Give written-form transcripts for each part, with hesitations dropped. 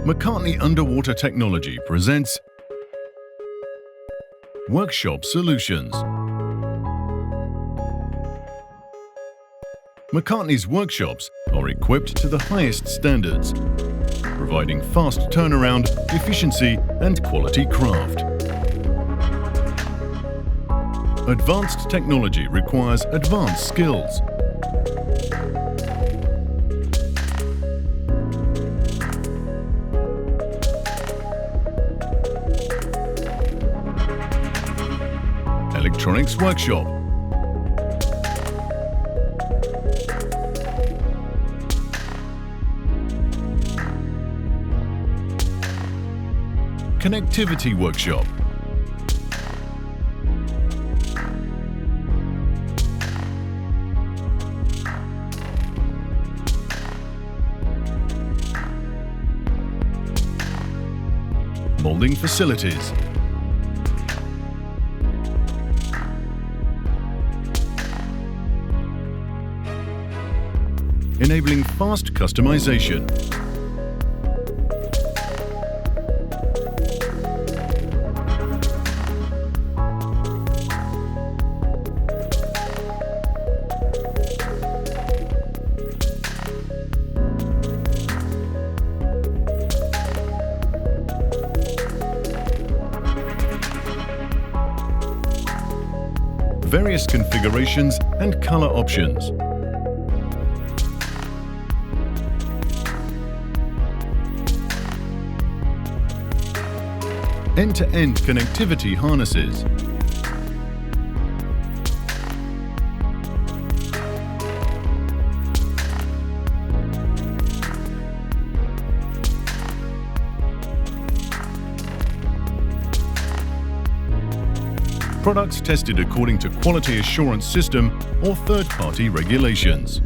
MacArtney Underwater Technology presents Workshop Solutions. MacArtney's workshops are equipped to the highest standards, providing fast turnaround, efficiency and quality craft. Advanced technology requires advanced skills. Electronics workshop. Connectivity workshop. Molding facilities. Enabling fast customization. Various configurations and color options. End-to-end connectivity harnesses. Products tested according to quality assurance system or third-party regulations.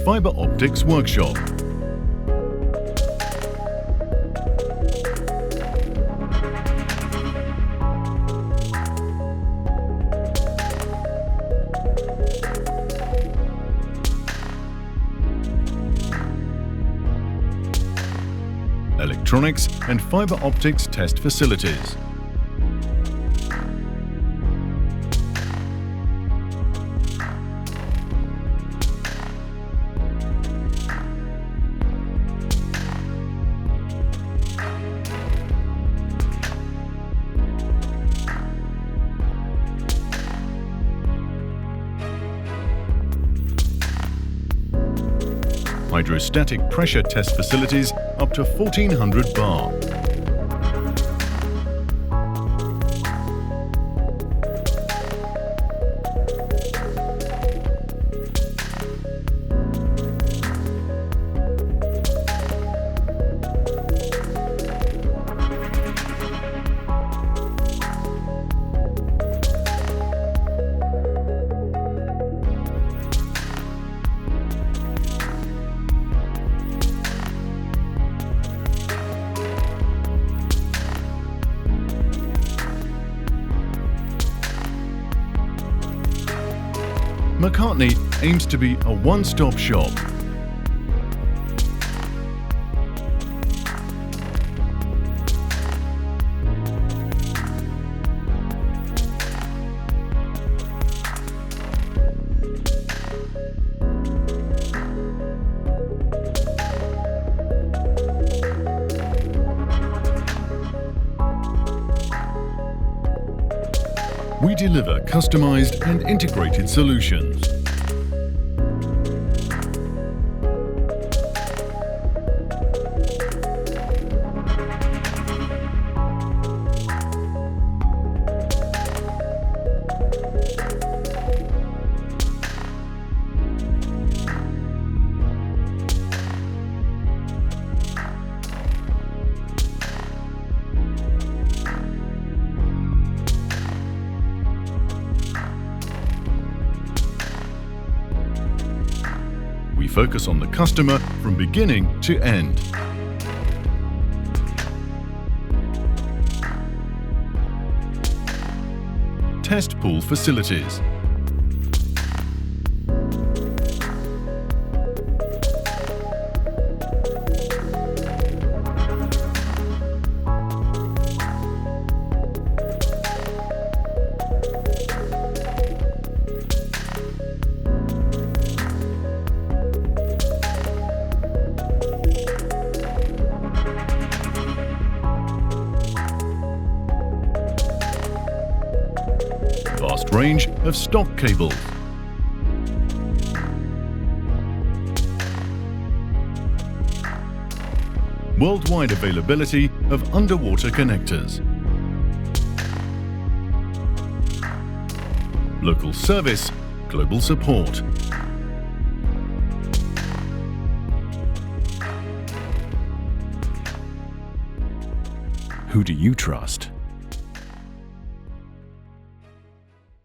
Fiber optics workshop. Electronics and fiber optics test facilities. Hydrostatic pressure test facilities up to 1400 bar. MacArtney aims to be a one-stop shop. We deliver customized and integrated solutions. We focus on the customer from beginning to end. test pool facilities. Vast range of stock cables. Worldwide availability of underwater connectors. Local service, global support. Who do you trust?